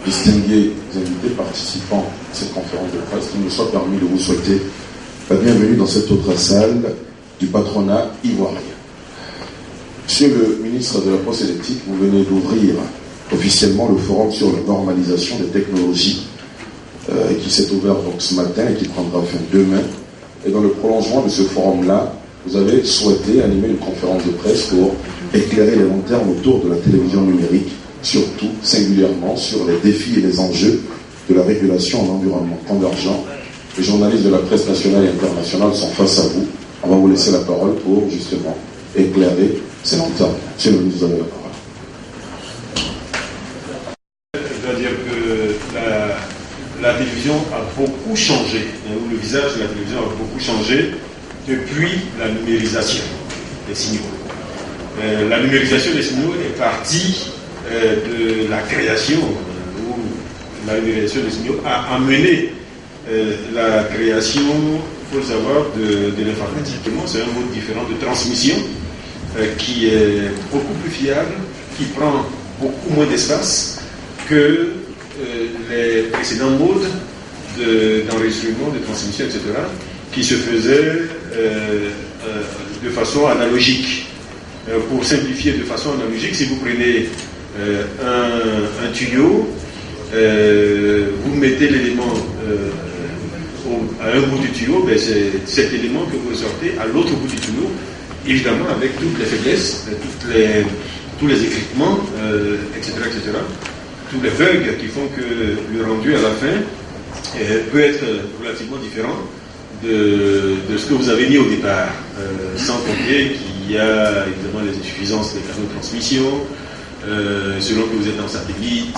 distingués invités participants à cette conférence de presse, qu'il me soit permis de vous souhaiter la bienvenue dans cette autre salle du patronat ivoirien. Monsieur le ministre de la Poste et de l'Éthique, vous venez d'ouvrir officiellement le forum sur la normalisation des technologies qui s'est ouvert donc ce matin et qui prendra fin demain. Et dans le prolongement de ce forum-là, vous avez souhaité animer une conférence de presse pour éclairer les lanternes autour de la télévision numérique, surtout singulièrement sur les défis et les enjeux de la régulation en environnement convergent. Les journalistes de la presse nationale et internationale sont face à vous. On va vous laisser la parole pour justement éclairer ces lanternes. Monsieur le ministre, vous avez la parole. Je dois dire que la télévision a beaucoup changé, ou le visage de la télévision a beaucoup changé depuis la numérisation des signaux. La numérisation des signaux est partie de la création, où la numérisation des signaux a amené la création, il faut le savoir, de l'informatique. C'est un mode différent de transmission qui est beaucoup plus fiable, qui prend beaucoup moins d'espace que les précédents modes d'enregistrement, de transmission, etc., qui se faisaient de façon analogique. Pour simplifier de façon analogique, si vous prenez un tuyau, vous mettez l'élément à un bout du tuyau, ben c'est cet élément que vous sortez à l'autre bout du tuyau, évidemment avec toutes les faiblesses, tous les écrêtements, etc., tous les bugs qui font que le rendu à la fin peut être relativement différent de ce que vous avez mis au départ, sans compter qu'il y a évidemment les insuffisances des canaux de transmission, selon que vous êtes en satellite,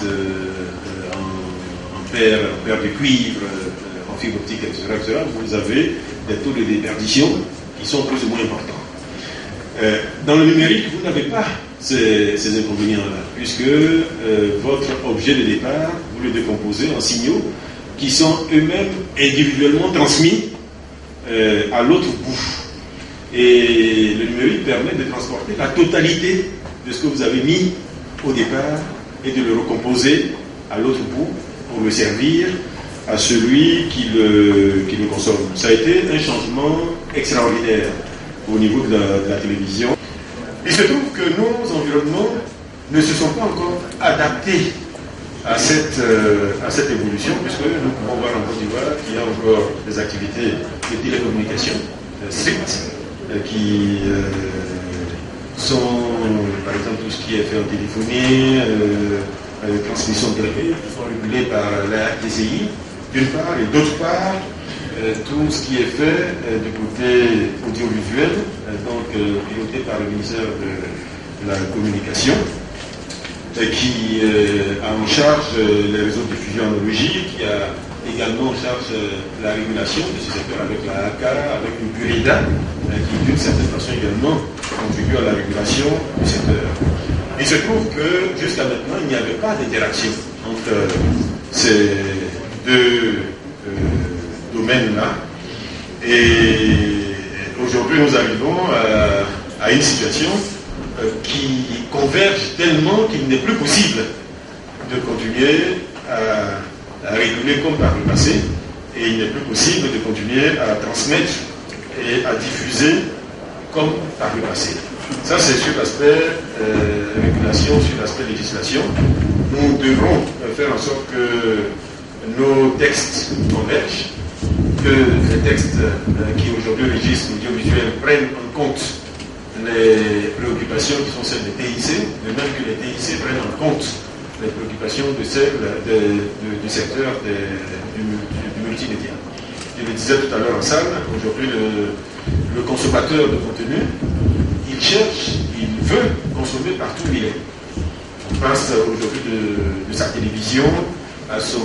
en paire de cuivre, en fibre optique, etc., vous avez des taux de déperdition qui sont plus ou moins importants. Dans le numérique, vous n'avez pas ces inconvénients-là, puisque votre objet de départ, vous le décomposez en signaux qui sont eux-mêmes individuellement transmis à l'autre bout. Et le numérique permet de transporter la totalité de ce que vous avez mis au départ et de le recomposer à l'autre bout pour le servir à celui qui le consomme. Ça a été un changement extraordinaire au niveau de la télévision. Il se trouve que nos environnements ne se sont pas encore adaptés à cette évolution, puisque nous pouvons voir en Côte d'Ivoire qu'il y a encore des activités de télécommunication strictes qui sont, par exemple, tout ce qui est fait en téléphonie, transmission de télé, qui sont régulés par la RTCI, d'une part, et d'autre part, tout ce qui est fait du côté audiovisuel, donc piloté par le ministère de la Communication, qui a en charge les réseaux de diffusion analogique, qui a également en charge la régulation de ce secteur avec la ACA, avec le BURIDA, qui d'une certaine façon également contribue à la régulation du secteur. Il se trouve que jusqu'à maintenant, il n'y avait pas d'interaction entre ces deux domaines-là. Et aujourd'hui, nous arrivons à une situation qui converge tellement qu'il n'est plus possible de continuer à réguler comme par le passé, et il n'est plus possible de continuer à transmettre et à diffuser comme par le passé. Ça, c'est sur l'aspect régulation, sur l'aspect législation. Nous devrons faire en sorte que nos textes convergent, que les textes qui aujourd'hui régissent l'audiovisuel prennent en compte les préoccupations qui sont celles des TIC, de même que les TIC prennent en compte les préoccupations de celles du secteur du multimédia. Je le disais tout à l'heure en salle, aujourd'hui le consommateur de contenu, il cherche, il veut consommer partout où il est. On passe aujourd'hui de sa télévision à son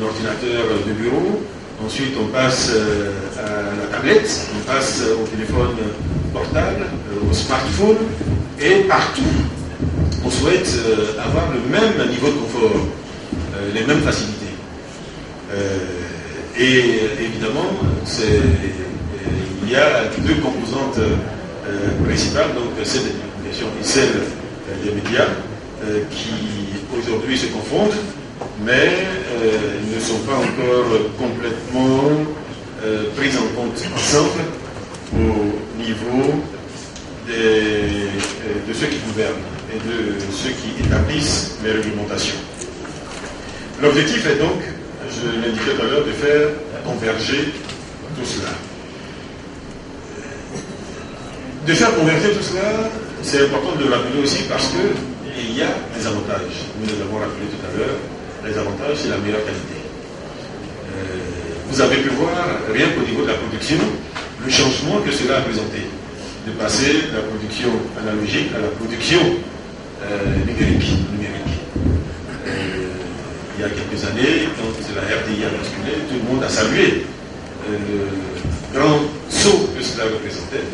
ordinateur de bureau, ensuite on passe à la tablette, on passe au téléphone portable, au smartphone, et partout on souhaite avoir le même niveau de confort, les mêmes facilités. Et évidemment, il y a deux composantes principales, donc celle des communications et celle des médias, qui aujourd'hui aujourd'hui se confondent, mais ils ne sont pas encore complètement pris en compte ensemble au niveau de ceux qui gouvernent et de ceux qui établissent les réglementations. L'objectif est donc, je l'indiquais tout à l'heure, de faire converger tout cela. De faire converger tout cela, c'est important de le rappeler aussi parce qu'il y a des avantages. Nous les avons rappelés tout à l'heure. Les avantages, c'est la meilleure qualité. Vous avez pu voir, rien qu'au niveau de la production, le changement que cela a présenté. De passer de la production analogique à la production numérique. Il y a quelques années, quand la RDI a basculé, tout le monde a salué le grand saut que cela représentait,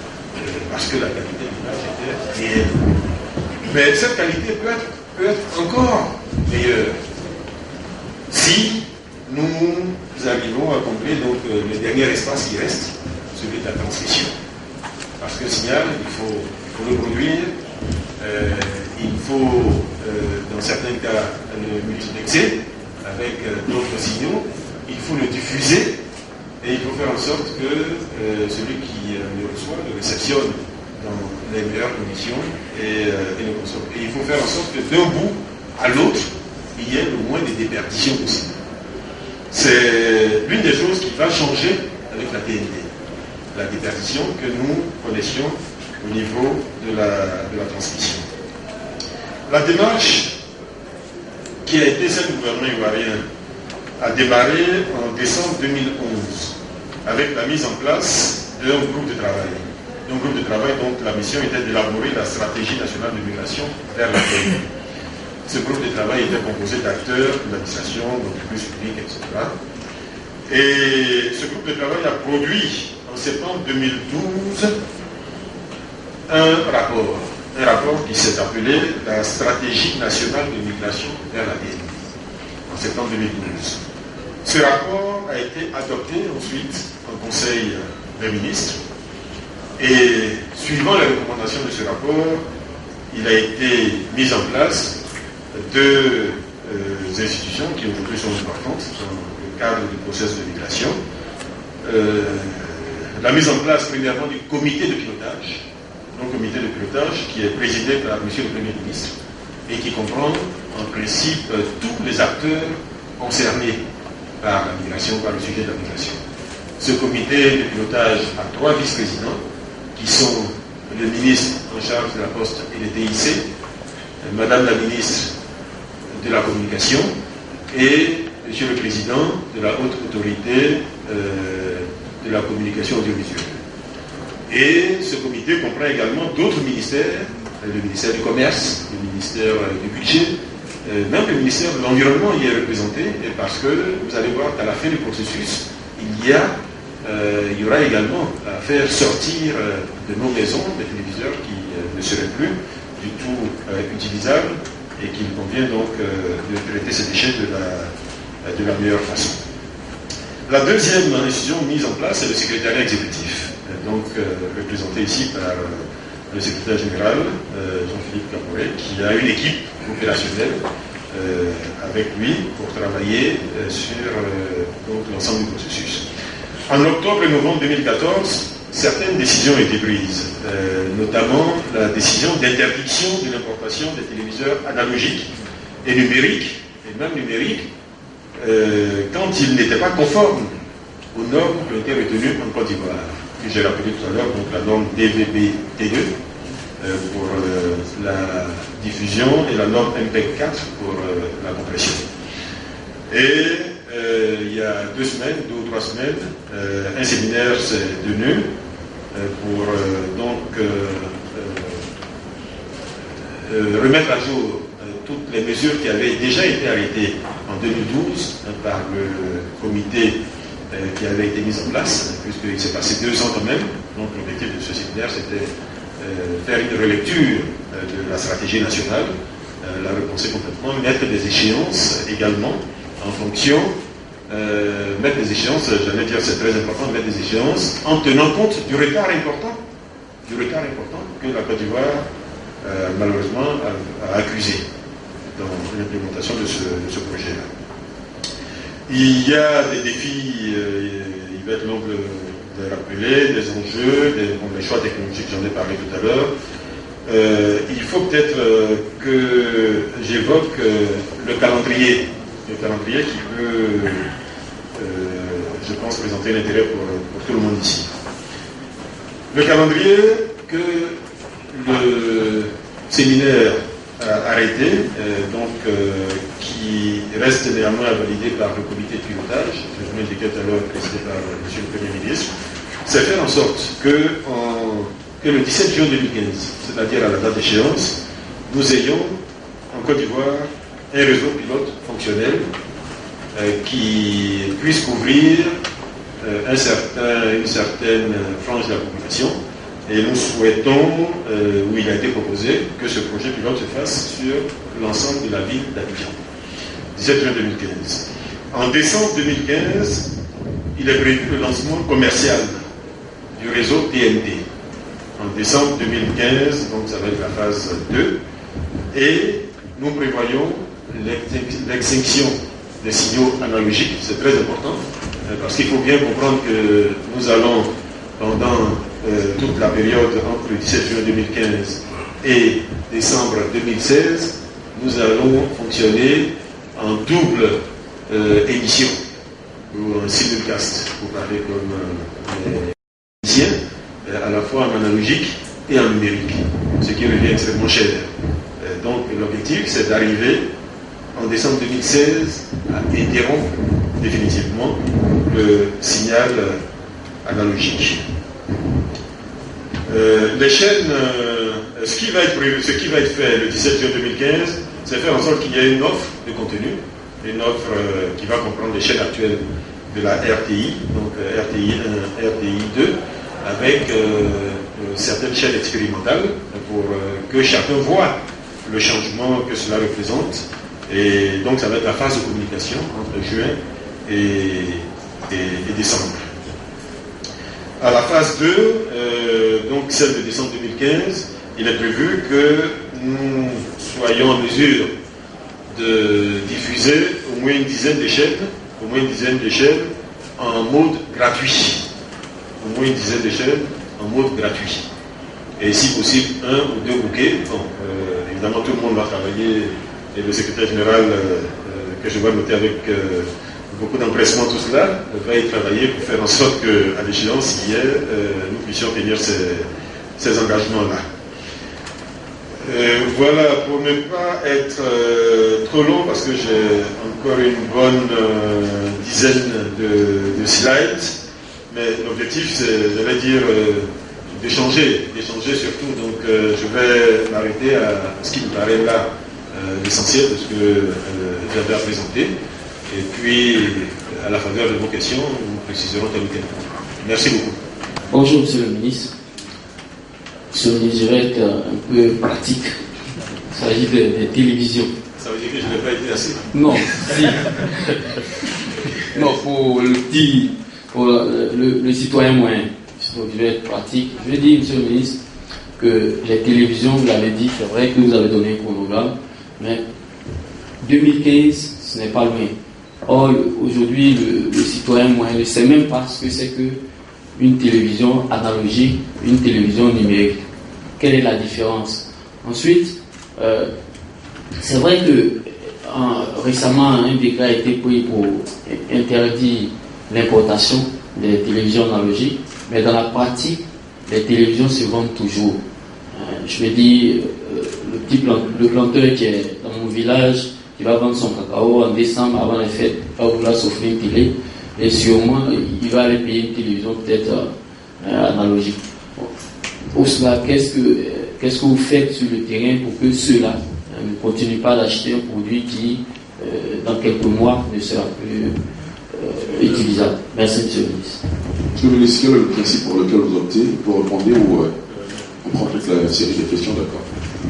parce que la qualité de l'image était réelle. Mais cette qualité peut être encore meilleure si nous arrivons à accomplir donc, le dernier espace qui reste, celui de la transmission. Parce que le signal, il faut le produire, il faut, dans certains cas, le multiplexer avec d'autres signaux, il faut le diffuser et il faut faire en sorte que celui qui le reçoit le réceptionne dans les meilleures conditions et le consomme. Et il faut faire en sorte que d'un bout à l'autre, il y ait le moins de déperditions possible. C'est l'une des choses qui va changer avec la TNT. La déperdition que nous connaissions au niveau de la transmission. La démarche qui a été celle du gouvernement ivoirien a démarré en décembre 2011 avec la mise en place d'un groupe de travail. Un groupe de travail dont la mission était d'élaborer la stratégie nationale de migration vers la TNT. Ce groupe de travail était composé d'acteurs de l'administration, d'entreprises publiques, etc. Et ce groupe de travail a produit en septembre 2012 un rapport qui s'est appelé la stratégie nationale de migration vers la TNT en septembre 2012. Ce rapport a été adopté ensuite en Conseil des ministres et suivant les recommandations de ce rapport, il a été mis en place deux institutions qui aujourd'hui sont importantes dans le cadre du processus de migration. La mise en place, premièrement, du comité de pilotage, un comité de pilotage qui est présidé par M. le Premier ministre et qui comprend en principe tous les acteurs concernés par la migration, par le sujet de la migration. Ce comité de pilotage a 3 vice-présidents qui sont le ministre en charge de la Poste et des TIC, Madame la ministre de la Communication et Monsieur le Président de la Haute Autorité de la Communication audiovisuelle. Et ce comité comprend également d'autres ministères, le ministère du Commerce, le ministère du Budget, même le ministère de l'Environnement y est représenté, et parce que vous allez voir qu'à la fin du processus, il y aura également à faire sortir de nos maisons des téléviseurs qui ne seraient plus du tout utilisables et qu'il convient donc de traiter ces déchets de la meilleure façon. La deuxième institution mise en place, c'est le secrétariat exécutif, donc représenté ici par le secrétaire général, Jean-Philippe Caporet, qui a une équipe opérationnelle avec lui pour travailler sur l'ensemble du processus. En octobre et novembre 2014, certaines décisions ont été prises, notamment la décision d'interdiction de l'importation des téléviseurs analogiques et numériques, et même numériques, quand ils n'étaient pas conformes aux normes qui ont été retenues en Côte d'Ivoire, que j'ai rappelé tout à l'heure, donc la norme DVB-T2 pour la diffusion et la norme MPEG 4 pour la compression. Et il y a 2 ou 3 semaines, un séminaire s'est tenu pour remettre à jour toutes les mesures qui avaient déjà été arrêtées en 2012 par le comité qui avait été mis en place, puisqu'il s'est passé 2 ans quand même. Donc l'objectif de ce séminaire, c'était faire une relecture de la stratégie nationale, la repenser complètement, mettre des échéances également en fonction, mettre des échéances, j'allais dire c'est très important, mettre des échéances en tenant compte du retard important que la Côte d'Ivoire malheureusement a accusé. dans l'implémentation de ce projet-là. Il y a des défis, il va être long de rappeler, des enjeux, les choix technologiques, j'en ai parlé tout à l'heure. Il faut peut-être que j'évoque le calendrier qui peut, je pense, présenter l'intérêt pour tout le monde ici. Le calendrier que le séminaire a arrêté, qui reste néanmoins validé par le comité de pilotage, je vous l'indiquais tout à l'heure, présidé par M. le Premier ministre, c'est faire en sorte que le 17 juin 2015, c'est-à-dire à la date d'échéance, nous ayons en Côte d'Ivoire un réseau pilote fonctionnel qui puisse couvrir une certaine frange de la population. Et nous souhaitons, où il a été proposé, que ce projet pilote se fasse sur l'ensemble de la ville d'Abidjan. 17 juin 2015. En décembre 2015, il est prévu le lancement commercial du réseau TNT. En décembre 2015, donc ça va être la phase 2. Et nous prévoyons l'extinction des signaux analogiques. C'est très important, parce qu'il faut bien comprendre que nous allons, pendant toute la période entre le 17 juin 2015 et décembre 2016, nous allons fonctionner en double émission, ou en simulcast, pour parler comme les musiciens, à la fois en analogique et en numérique, ce qui revient extrêmement cher. Donc l'objectif, c'est d'arriver en décembre 2016 à interrompre définitivement le signal analogique. Les chaînes, ce qui va être fait le 17 juin 2015, c'est faire en sorte qu'il y ait une offre de contenu, une offre qui va comprendre les chaînes actuelles de la RTI, donc RTI 1, RTI 2, avec certaines chaînes expérimentales pour que chacun voit le changement que cela représente. Et donc ça va être la phase de communication entre juin et décembre. À la phase 2, donc celle de décembre 2015, il est prévu que nous soyons en mesure de diffuser au moins une dizaine de chaînes en mode gratuit. Au moins une dizaine de chaînes en mode gratuit. Et si possible, 1 ou 2 bouquets. Bon, évidemment, tout le monde va travailler, et le secrétaire général, que je vois noter avec beaucoup d'empressement tout cela, va y travailler pour faire en sorte qu'à l'échéance hier, nous puissions tenir ces engagements-là. Voilà, pour ne pas être trop long, parce que j'ai encore une bonne dizaine de slides, mais l'objectif, c'est, j'allais dire, d'échanger surtout. Donc, je vais m'arrêter à ce qui me paraît là l'essentiel de ce que j'avais à présenter. Et puis, à la faveur de vos questions, nous préciserons tel ou tel point. Merci beaucoup. Bonjour, Monsieur le ministre. Monsieur le ministre, je vais être un peu pratique. Il s'agit de télévision. Ça veut dire que je n'ai pas été assez? Non, si. Non, pour le citoyen moyen. Donc, je vais être pratique. Je vais dire, Monsieur le ministre, que les télévisions, vous l'avez dit, c'est vrai que vous avez donné un chronogramme, mais 2015, ce n'est pas loin. Or, aujourd'hui, le citoyen moyen ne sait même pas ce que c'est qu'une télévision analogique, une télévision numérique. Quelle est la différence? Ensuite, c'est vrai que récemment, un décret a été pris pour interdire l'importation des télévisions analogiques, mais dans la pratique, les télévisions se vendent toujours. Je me dis, le planteur qui est dans mon village, qui va vendre son cacao en décembre avant les fêtes, va vouloir s'offrir une télé, et sûrement, il va aller payer une télévision peut-être analogique. Pour cela, qu'est-ce que vous faites sur le terrain pour que ceux-là ne continuent pas d'acheter un produit qui, dans quelques mois, ne sera plus utilisable? Merci, Monsieur le ministre. Monsieur le ministre, quel est le principe pour lequel vous optez? Pour répondre ou on prend toute la série de questions, d'accord.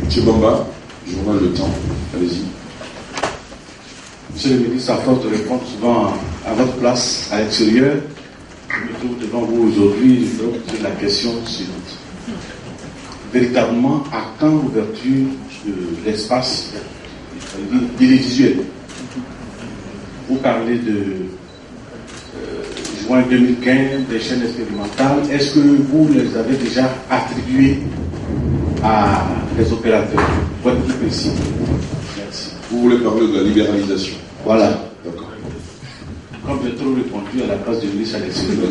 Monsieur Bamba, journal Le Temps, allez-y. Monsieur le ministre, à force de répondre souvent à votre place à l'extérieur, je me trouve devant vous aujourd'hui, je dois vous poser la question suivante. Véritablement, à quand l'ouverture de l'espace télévisuels. Vous parlez de juin 2015, des chaînes expérimentales. Est-ce que vous les avez déjà attribuées à des opérateurs? Pour être plus précis. Merci. Vous voulez parler de la libéralisation? Voilà. D'accord. Comme j'ai trop répondu à la place du ministre à l'extérieur.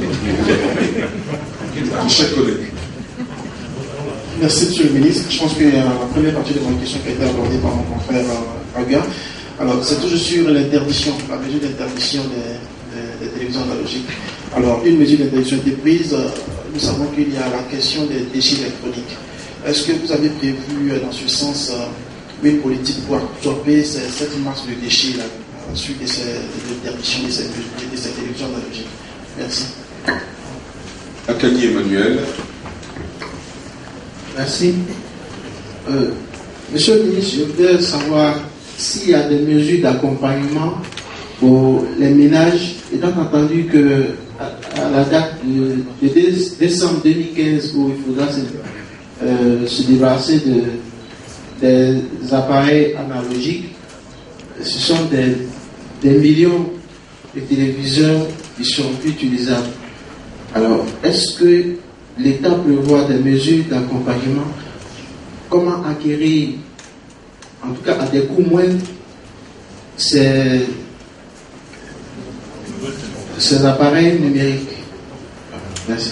Chers collègues. Merci, Monsieur le ministre. Je pense que la première partie de ma question qui a été abordée par mon confrère Aga. Alors, c'est toujours sur l'interdiction, la mesure d'interdiction des télévisions analogiques. Alors, une mesure d'interdiction a été prise. Nous savons qu'il y a la question des déchets électroniques. Est-ce que vous avez prévu, dans ce sens, une politique pour absorber cette masse de déchets là, suite de l'interdiction de ces télévisions analogiques? Merci. Akani Emmanuel. Merci. Monsieur le ministre, je voudrais savoir s'il y a des mesures d'accompagnement pour les ménages, étant entendu que à la date de décembre 2015, où il faudra se débarrasser des appareils analogiques, ce sont des millions de téléviseurs qui sont utilisables. Alors, est-ce que l'État prévoit des mesures d'accompagnement? Comment acquérir, en tout cas à des coûts moindres, ces appareils numériques? Merci.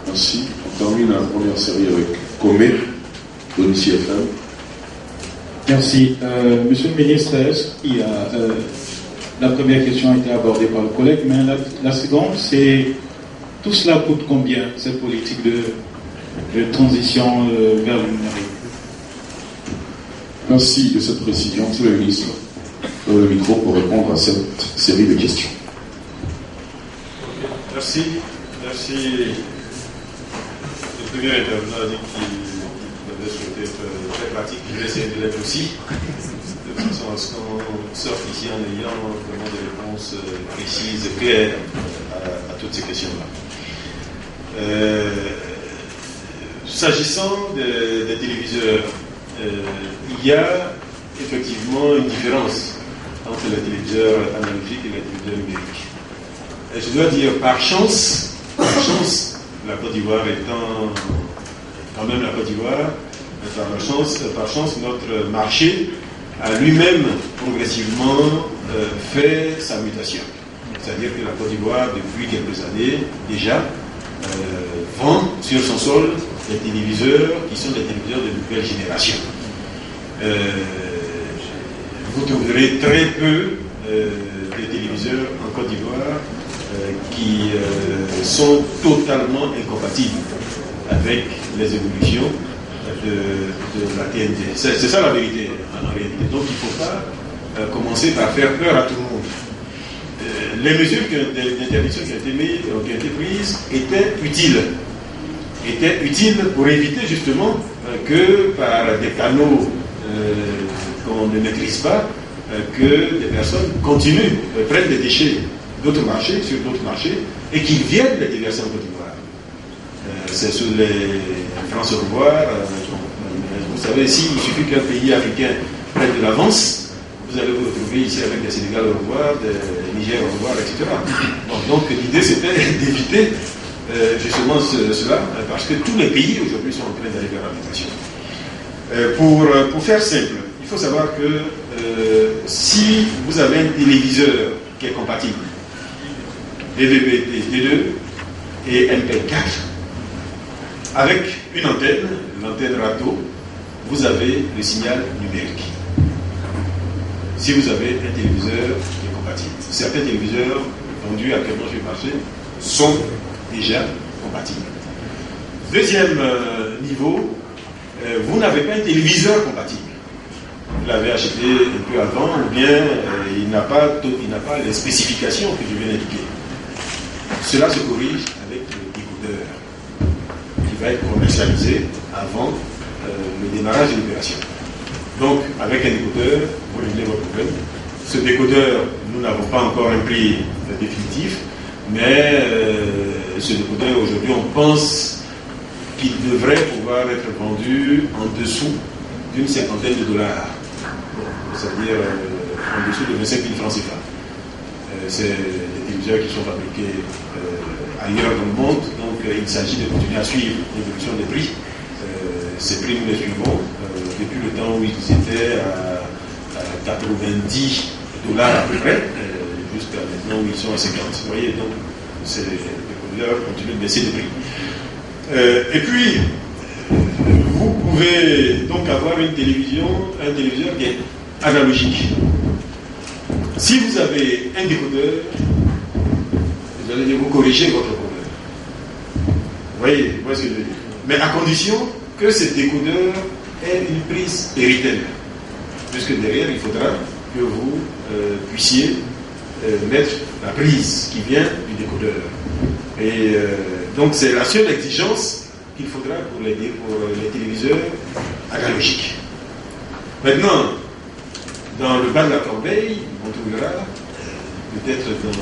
Merci. On termine la première série avec Comé, Donici FM. Merci. Monsieur le ministre, la première question a été abordée par le collègue, mais la seconde, c'est tout cela coûte combien, cette politique de transition vers le numérique? Merci de cette précision. Monsieur le ministre, le micro pour répondre à cette série de questions. Merci. Merci. Le premier intervenant a dit qu'il avait souhaité être très pratique. Je vais essayer de l'être aussi, de façon à ce qu'on sorte ici en ayant vraiment des réponses précises et claires à toutes ces questions-là. S'agissant des téléviseurs, il y a effectivement une différence entre les téléviseurs analogiques et les téléviseurs numériques. Et je dois dire, par chance, la Côte d'Ivoire étant quand même la Côte d'Ivoire, par chance, notre marché a lui-même progressivement fait sa mutation. C'est-à-dire que la Côte d'Ivoire, depuis quelques années déjà, vend sur son sol des téléviseurs qui sont des téléviseurs de nouvelle génération. Vous trouverez très peu de téléviseurs en Côte d'Ivoire qui sont totalement incompatibles avec les évolutions de la TNT. C'est ça la vérité en réalité. Donc il ne faut pas commencer par faire peur à tout le monde. Les mesures d'interdiction qui ont été prises étaient utiles pour éviter justement que par des canaux qu'on ne maîtrise pas, que des personnes continuent, prennent des déchets d'autres marchés, sur d'autres marchés, et qu'ils viennent les déverser en Côte d'Ivoire. C'est sur les France au revoir. Vous savez, s'il suffit qu'un pays africain prenne de l'avance, vous allez vous retrouver ici avec des Sénégal au revoir, des Niger au revoir, etc. Bon, donc l'idée c'était d'éviter justement cela, parce que tous les pays aujourd'hui sont en train d'aller vers l'application. Pour faire simple, il faut savoir que si vous avez un téléviseur qui est compatible, DVB-T, D2 et MP4, avec une antenne, l'antenne râteau, vous avez le signal numérique. Si vous avez un téléviseur qui est compatible. Certains téléviseurs vendus actuellement sur le marché sont déjà compatibles. Deuxième niveau, vous n'avez pas un téléviseur compatible. Vous l'avez acheté un peu avant, ou bien il n'a pas les spécifications que je viens d'indiquer. Cela se corrige avec le décodeur qui va être commercialisé avant le démarrage de l'opération. Donc, avec un décodeur, vous réglez votre problème. Ce décodeur, nous n'avons pas encore un prix définitif, mais ce décodeur, aujourd'hui, on pense qu'il devrait pouvoir être vendu en dessous d'une $50. c'est-à-dire en dessous de 25 000 francs CFA. C'est des téléviseurs qui sont fabriqués ailleurs dans le monde, donc il s'agit de continuer à suivre l'évolution des prix. Ces prix, nous les suivons depuis le temps où ils étaient à 90 $ à peu près, jusqu'à maintenant où ils sont à 50. Vous voyez, donc les décodeurs continuent de baisser de prix. Et puis, vous pouvez donc avoir un téléviseur qui est analogique. Si vous avez un décodeur, vous allez vous corriger votre codeur. Vous voyez ce que je veux dire. Mais à condition que ce décodeur ait une prise Péritel. Puisque derrière, il faudra que vous puissiez mettre la prise qui vient du décodeur. Et donc, c'est la seule exigence qu'il faudra pour les téléviseurs analogiques. Maintenant, dans le bas de la corbeille, on trouvera peut-être dans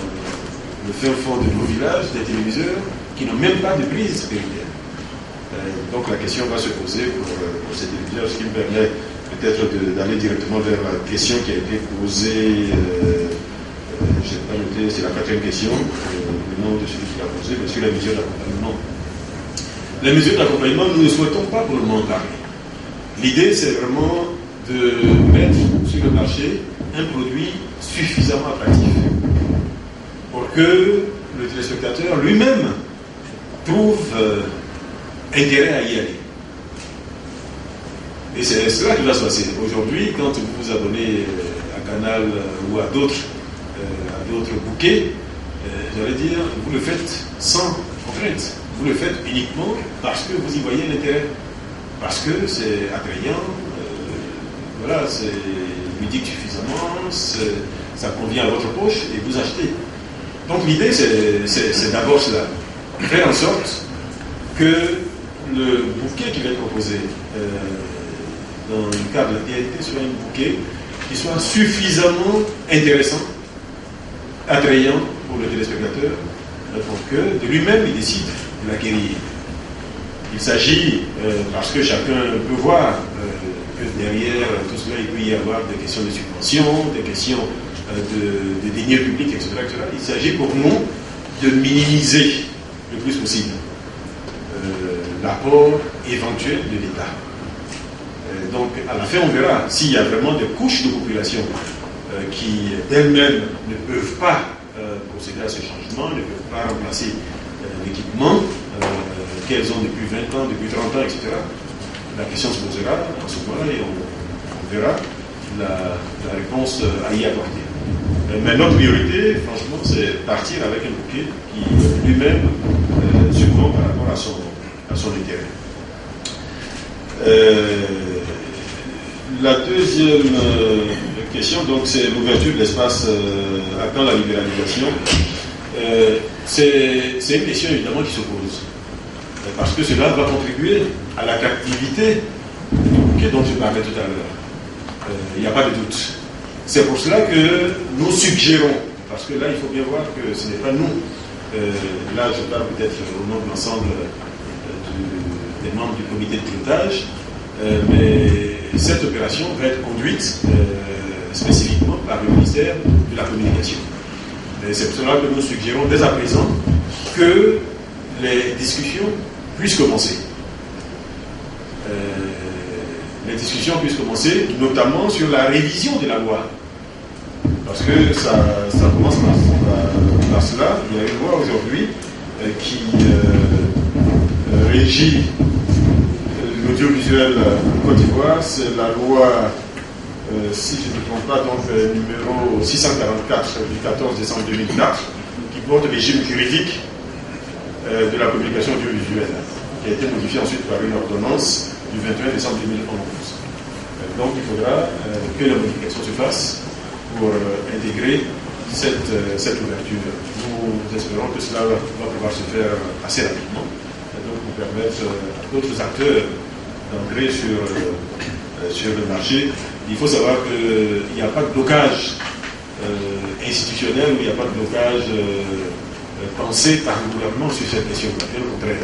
le fin fond de nos villages des téléviseurs qui n'ont même pas de prise Péritel. Donc, la question va se poser pour ces téléviseurs, ce qui me permet peut-être d'aller directement vers la question qui a été posée. Je n'ai pas noté, c'est la 4e question, le nom de celui qui l'a posé, mais sur les mesures d'accompagnement. Les mesures d'accompagnement, nous ne souhaitons pas pour le moment parler. L'idée, c'est vraiment de mettre sur le marché un produit suffisamment attractif pour que le téléspectateur lui-même trouve intérêt à y aller. Et c'est cela qui va se passer. Aujourd'hui, quand vous vous abonnez à Canal ou à d'autres bouquets, j'allais dire, vous le faites sans contrainte. Vous le faites uniquement parce que vous y voyez l'intérêt. Parce que c'est attrayant, voilà, c'est ludique suffisamment, ça convient à votre poche et vous achetez. Donc l'idée, c'est d'abord cela. Faire en sorte que le bouquet qui va être proposé dans le cadre de la TNT soit un bouquet qui soit suffisamment intéressant, attrayant pour le téléspectateur, pour que de lui-même il décide de l'acquérir. Il s'agit, parce que chacun peut voir que derrière tout cela, il peut y avoir des questions de subvention, des questions de deniers publics, etc., etc. Il s'agit pour nous de minimiser le plus possible l'apport éventuel de l'État. Donc, à la fin, on verra s'il y a vraiment des couches de population qui, d'elles-mêmes, ne peuvent pas procéder à ce changement, ne peuvent pas remplacer l'équipement qu'elles ont depuis 20 ans, depuis 30 ans, etc. La question se posera en ce moment-là et on verra la réponse à y apporter. Mais notre priorité, franchement, c'est partir avec un bouquet qui lui-même surprend par rapport à son intérêt. La deuxième question, donc, c'est l'ouverture de l'espace à quand la libéralisation. C'est une question évidemment qui se pose. Parce que cela va contribuer à l'attractivité du bouquet dont je parlais tout à l'heure. Il n'y a pas de doute. C'est pour cela que nous suggérons, parce que là il faut bien voir que ce n'est pas nous, là je parle peut-être au nom de l'ensemble des membres du comité de pilotage, mais cette opération va être conduite spécifiquement par le ministère de la Communication. Et c'est pour cela que nous suggérons dès à présent que les discussions puissent commencer. Les discussions puissent commencer, notamment sur la révision de la loi. Parce que ça commence par cela. Il y a une loi aujourd'hui qui régit l'audiovisuel en Côte d'Ivoire. C'est la loi, si je ne me trompe pas, donc numéro 644 du 14 décembre 2004, qui porte le régime juridique de la communication audiovisuelle, qui a été modifiée ensuite par une ordonnance du 21 décembre 2011. Donc il faudra que la modification se fasse pour intégrer cette ouverture. Nous espérons que cela va pouvoir se faire assez rapidement, et donc pour permettre à d'autres acteurs d'entrer sur le marché. Il faut savoir qu'il n'y a pas de blocage institutionnel, ou il n'y a pas de blocage pensé par le gouvernement sur cette question. Bien au contraire,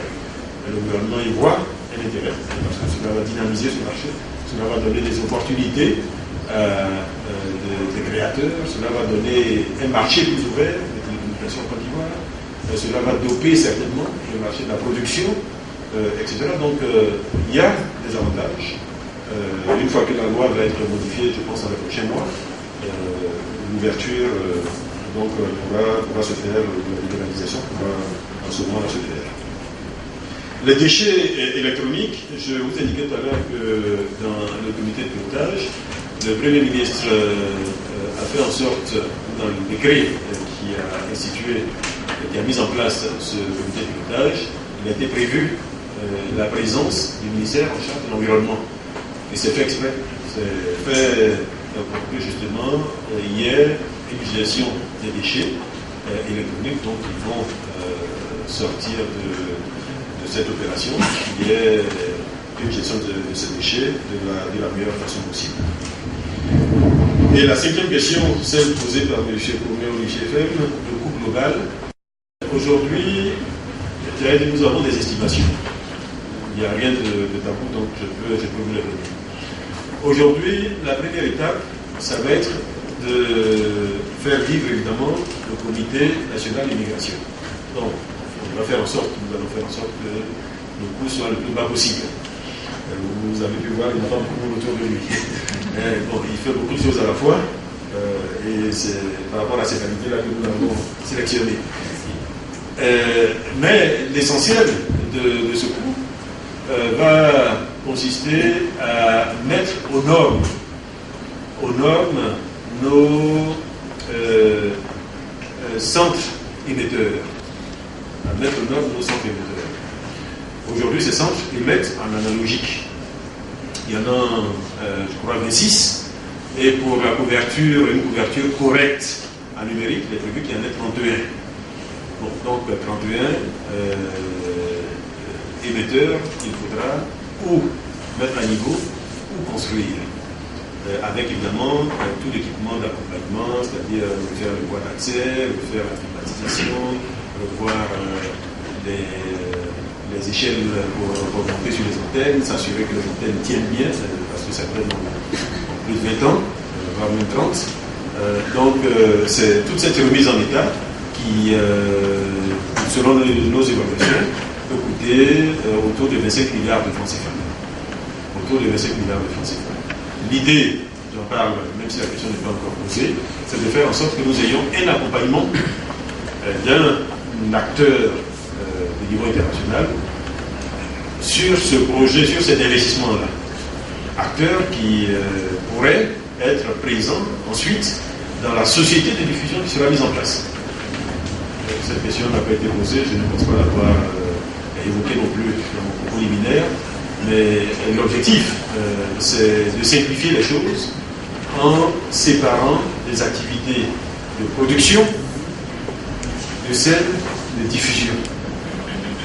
le gouvernement y voit un intérêt, parce que cela va dynamiser ce marché, cela va donner des opportunités des créateurs, cela va donner un marché plus ouvert des télécommunications en Côte d'Ivoire, cela va doper certainement le marché de la production, etc. Donc il y a des avantages. Une fois que la loi va être modifiée, je pense dans les prochains mois, l'ouverture pourra se faire, la libéralisation pourra en ce moment se faire. Les déchets électroniques, je vous indiquais tout à l'heure que dans le comité de pilotage, le Premier ministre a fait en sorte, dans le décret qui a institué, qui a mis en place ce comité de pilotage, il a été prévu la présence du ministère en charge de l'environnement. Et c'est fait exprès. C'est fait pour que justement il y ait une utilisation des déchets électroniques, donc ils vont sortir de cette opération, qui est une gestion de ces déchets de la meilleure façon possible. Et la cinquième question, celle posée par M. Koumé Olivier Fem, le coût global. Aujourd'hui, nous avons des estimations. Il n'y a rien de tabou, donc je peux vous les donner. Aujourd'hui, la première étape, ça va être de faire vivre évidemment le comité national d'immigration. Donc, nous allons faire en sorte que le coût soit le plus bas possible. Vous avez pu voir, il n'y a pas beaucoup de monde autour de lui. Bon, il fait beaucoup de choses à la fois, et c'est par rapport à cette qualité-là que nous l'avons sélectionné. Mais l'essentiel de ce coût va consister à mettre aux normes nos centres émetteurs. À mettre aux normes nos centres émetteurs. Aujourd'hui, ces centres émettent en analogique. Il y en a, je crois, 26. Et pour la couverture, une couverture correcte en numérique, il est prévu qu'il y en ait 31. Bon, donc 31 émetteurs qu'il faudra ou mettre à niveau ou construire. Avec évidemment tout l'équipement d'accompagnement, c'est-à-dire refaire le voies d'accès, refaire la climatisation, revoir les échelles pour monter sur les antennes, s'assurer que les antennes tiennent bien, parce que ça prend plus de 20 ans, voire même 30. Donc c'est toute cette remise en état qui, selon nos évaluations, peut coûter autour de 25 milliards de francs CFA. Autour de 25 milliards de francs CFA. L'idée, j'en parle, même si la question n'est pas encore posée, c'est de faire en sorte que nous ayons un accompagnement d'un acteur de niveau international sur ce projet, sur cet investissement-là. Acteur qui pourrait être présent ensuite dans la société de diffusion qui sera mise en place. Cette question n'a pas été posée, je ne pense pas l'avoir évoquée non plus dans mon propos liminaire, mais l'objectif, c'est de simplifier les choses en séparant les activités de production de celles de diffusion.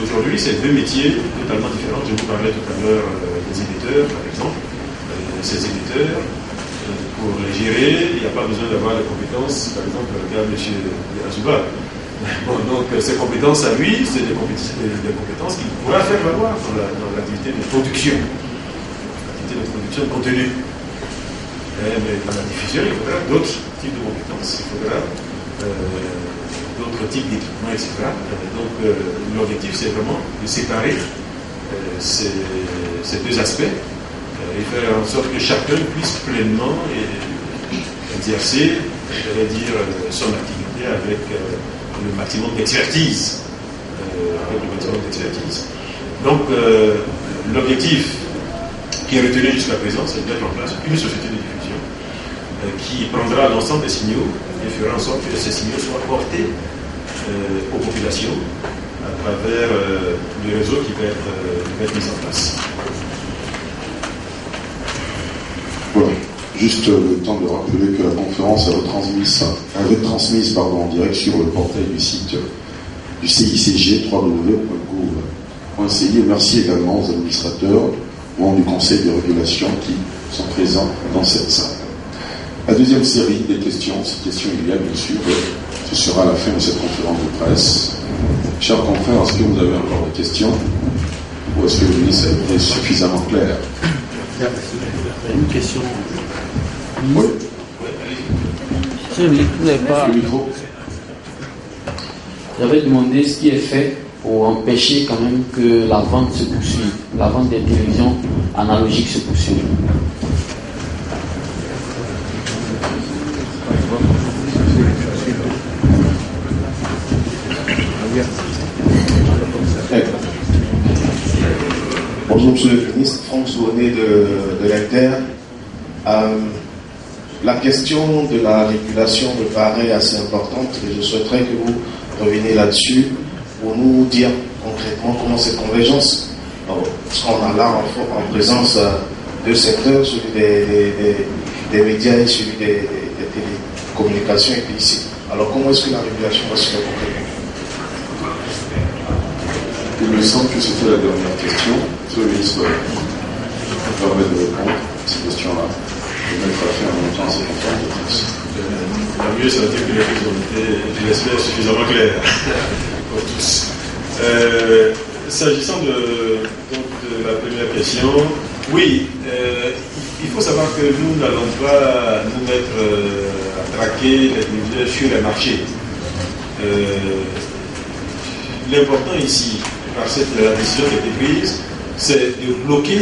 Aujourd'hui, c'est deux métiers totalement différents. Je vous parlais tout à l'heure des éditeurs, par exemple. Ces éditeurs, pour les gérer, il n'y a pas besoin d'avoir les compétences. Par exemple, regarde M. Yasuba. Bon, donc, ces compétences à lui, c'est des compétences qu'il pourra faire valoir dans l'activité de production. L'activité de production de contenu. Mais dans la diffusion, il faudra d'autres types de compétences. Il faudra d'autres types d'équipements, etc. Donc, l'objectif, c'est vraiment de séparer ces deux aspects et faire en sorte que chacun puisse pleinement exercer, j'allais dire, son activité avec le maximum d'expertise. Donc, l'objectif qui est retenu jusqu'à présent, c'est de mettre en place une société de diffusion qui prendra l'ensemble des signaux et fera en sorte que ces signaux soient portés aux populations à travers le réseau qui va être mis en place. Voilà. Juste le temps de rappeler que la conférence est retransmise en direct sur le portail du site du CICG, www.gouv.ci. Et merci également aux administrateurs, membres du Conseil de régulation qui sont présents dans cette salle. La deuxième série des questions, ces questions il y a bien sûr, ce sera à la fin de cette conférence de presse. Chers confrères, est-ce que vous avez encore des questions ou est-ce que le ministre est suffisamment clair? Une question Oui. Monsieur le ministre, vous n'avez pas... Le micro. J'avais demandé ce qui est fait pour empêcher quand même que la vente se poursuive, la vente des télévisions analogiques se poursuive. Bonjour Monsieur le Ministre, Franck Souvenez de l'Inter. La question de la régulation me paraît assez importante et je souhaiterais que vous reveniez là-dessus pour nous dire concrètement comment cette convergence, parce qu'on a là en présence deux secteurs, celui des médias et celui des télécommunications et puis ici. Alors comment est-ce que la régulation va se faire concrètement? Il me semble que c'était la dernière question. Monsieur le ministre, je me permets de répondre à ces questions-là. De mettre à faire en même temps ces conférences de presse. La mieux, ça veut dire que les choses ont été, je l'espère, suffisamment claires pour tous. S'agissant de la première question, oui, il faut savoir que nous n'allons pas nous mettre à traquer les téléviseurs sur les marchés. L'important ici, par la décision qui a été prise, c'est de bloquer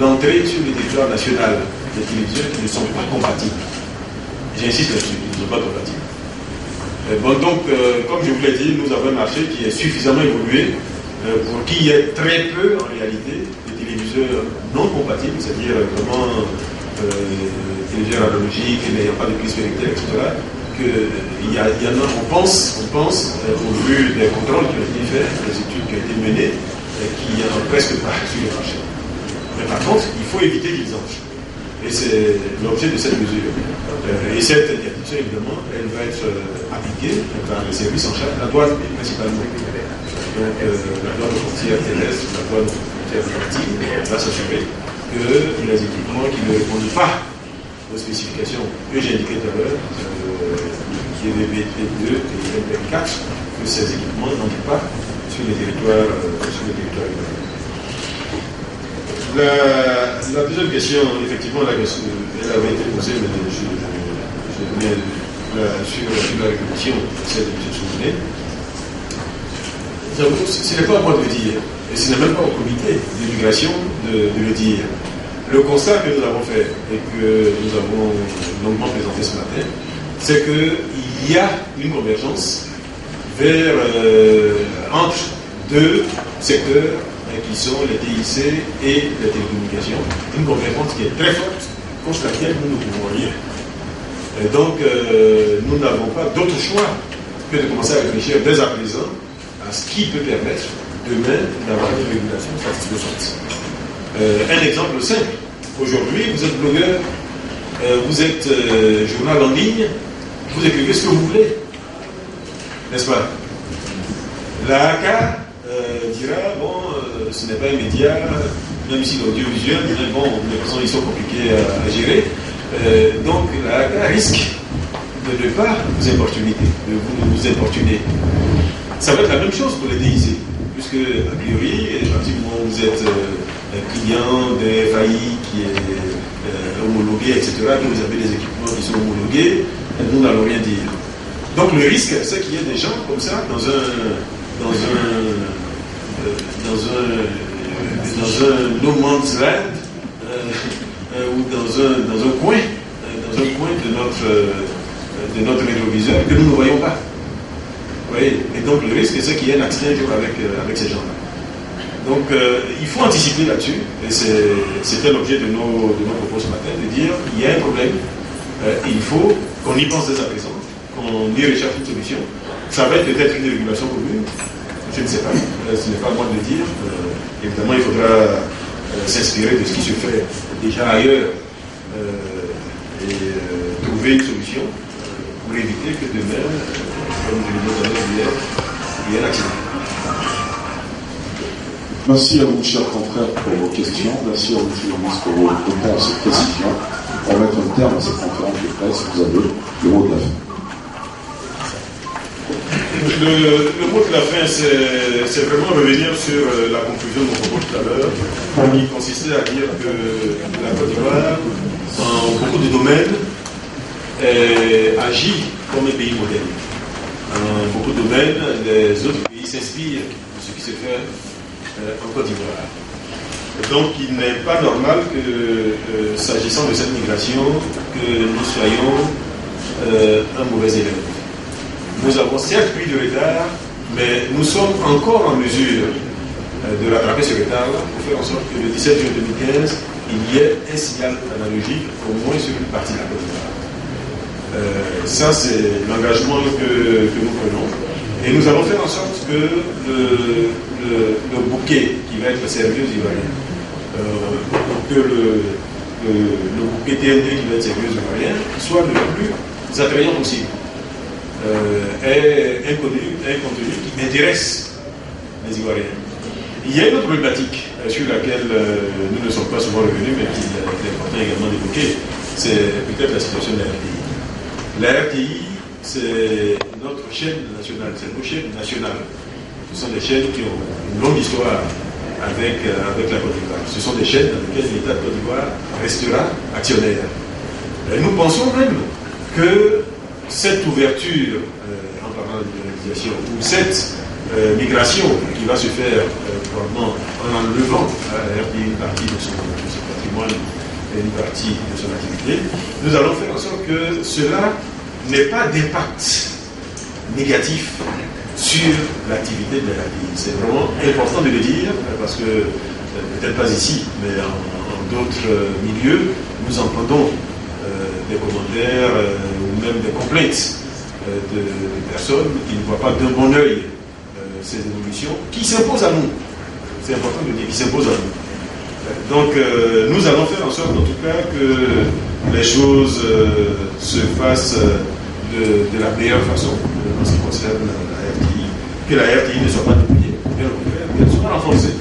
l'entrée sur le territoire national des téléviseurs qui ne sont pas compatibles. J'insiste là-dessus, ils ne sont pas compatibles. Donc, comme je vous l'ai dit, nous avons un marché qui est suffisamment évolué pour qu'il y ait très peu, en réalité, de téléviseurs non compatibles, c'est-à-dire vraiment téléviseurs analogiques, il n'y a pas de prise spectaculaire, etc. Il y en a, on pense, au vu des contrôles qui ont été faits, des études qui ont été menées, qu'il n'y en a presque pas sur le marché. Mais par contre, il faut éviter qu'ils entrent. Et c'est l'objet de cette mesure. Et cette interdiction, évidemment, elle va être appliquée par les services en charge, la douane principalement. Donc, la douane aux frontières terrestres, la douane aux frontières maritimes, va s'assurer que les équipements qui ne répondent pas aux spécifications que j'ai indiquées tout à l'heure, qui est VP2 et MP4, que ces équipements n'entrent pas sur les territoires urbains. La deuxième question, effectivement, elle avait été posée, mais je venais sur la régulation, celle de M. Souvenez. J'avoue, ce n'est pas à moi de le dire, et ce n'est même pas au comité d'éducation de le dire. Le constat que nous avons fait et que nous avons longuement présenté ce matin, c'est qu'il y a une convergence entre deux secteurs qui sont les TIC et les télécommunications, une convergence qui est très forte, contre laquelle nous ne pouvons rien. Et donc, nous n'avons pas d'autre choix que de commencer à réfléchir dès à présent à ce qui peut permettre demain d'avoir une régulation satisfaisante. Un exemple simple. Aujourd'hui, vous êtes blogueur, vous êtes journal en ligne, vous écrivez ce que vous voulez. N'est-ce pas? La ACA dira, bon, ce n'est pas un média, même si l'audiovisuel, mais bon, les façons ils sont compliqués à gérer. Donc la ACA risque de ne pas vous importuner, Ça va être la même chose pour les DIC, puisque, a priori, à partir du moment où vous êtes client des FAI qui est homologué, etc., que vous avez des équipements qui sont homologués, nous n'allons rien dire. Donc le risque, c'est qu'il y ait des gens comme ça dans un no man's land ou dans un coin de notre rétroviseur que nous ne voyons pas. Vous voyez? Et donc le risque, c'est qu'il y ait un accident avec ces gens-là. Donc il faut anticiper là-dessus, et c'était l'objet de nos propos ce matin, de dire qu'il y a un problème, il faut qu'on y pense dès à présent, qu'on y recherche une solution. Ça va être peut-être une régulation commune, je ne sais pas, ce n'est pas à moi de le dire. Évidemment, il faudra s'inspirer de ce qui se fait déjà ailleurs et trouver une solution pour éviter que demain, comme je le disais hier, il y ait un accident. Merci à vous, chers confrères, pour vos questions. Merci à vous, monsieur le ministre, pour vos réponses et précisions. Pour mettre un terme à cette conférence de presse, vous avez le mot de la fin. Le mot de la fin, c'est vraiment revenir sur la conclusion de mon propos tout à l'heure, qui consistait à dire que la Côte d'Ivoire dans beaucoup de domaines, agit comme un pays modèle. Dans beaucoup de domaines, les autres pays s'inspirent de ce qui se fait en Côte d'Ivoire. Donc il n'est pas normal que, s'agissant de cette migration, que nous soyons un mauvais élève. Nous avons certes pris du retard, mais nous sommes encore en mesure de rattraper ce retard pour faire en sorte que le 17 juin 2015, il y ait un signal analogique, au moins sur une partie de la Côte d'Ivoire. Ça, c'est l'engagement que nous prenons. Et nous allons faire en sorte que le bouquet qui va être servi aux Ivoiriens, que le bouquet TND qui va être servi aux Ivoiriens soit le plus attrayant possible. Est un contenu qui intéresse les Ivoiriens. Il y a une autre problématique sur laquelle nous ne sommes pas souvent revenus, mais qu'il est important également d'évoquer, c'est peut-être la situation de la RTI. La RTI, c'est notre chaîne nationale, c'est nos chaînes nationales. Ce sont des chaînes qui ont une longue histoire avec la Côte d'Ivoire. Ce sont des chaînes dans lesquelles l'État de Côte d'Ivoire restera actionnaire. Et nous pensons même que cette ouverture en parlant de l'organisation, ou cette migration qui va se faire probablement en enlevant à la RTI une partie de son patrimoine et une partie de son activité, nous allons faire en sorte que cela n'ait pas d'impact négatif sur l'activité de la RTI. C'est vraiment important de le dire, parce que, peut-être pas ici, mais en d'autres milieux, nous entendons des commentaires ou même des complaintes de personnes qui ne voient pas d'un bon œil ces évolutions qui s'imposent à nous. C'est important de dire qui s'imposent à nous. Donc nous allons faire en sorte en tout cas que les choses se fassent de la meilleure façon en ce qui concerne la RTI, que la RTI ne soit pas dépouillée, bien au contraire, qu'elle soit renforcée.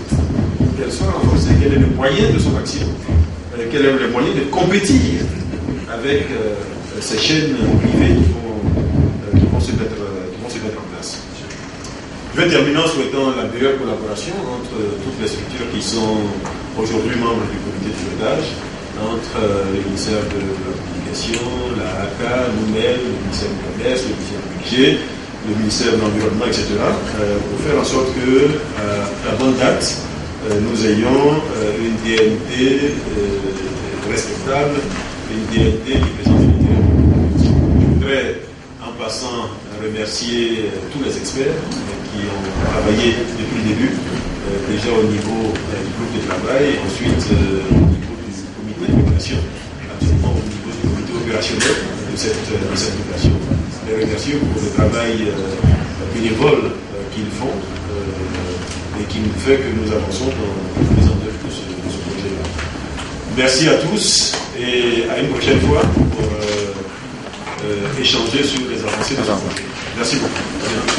Qu'elle soit renforcée, qu'elle ait les moyens de son action, qu'elle ait les moyens de compétir avec ces chaînes privées qui vont se mettre en place. Je vais terminer en souhaitant la meilleure collaboration entre toutes les structures qui sont aujourd'hui membres du comité de pilotage, entre le ministère de la Communication, la ACA, nous-mêmes, le ministère du Commerce, le ministère du Budget, le ministère de l'Environnement, etc., pour faire en sorte que, à bonne date, nous ayons une DNT respectable, une DNT qui présente une idée. Je voudrais, en passant, remercier tous les experts qui ont travaillé depuis le début, déjà au niveau du groupe de travail, et ensuite au niveau du comité de migration, absolument au niveau du comité opérationnel de cette migration. Les remercier pour le travail bénévole qu'ils font et qui nous fait que nous avançons dans la mise en œuvre de ce projet-là. Merci à tous et à une prochaine fois pour échanger sur les avancées de ce projet. Merci beaucoup.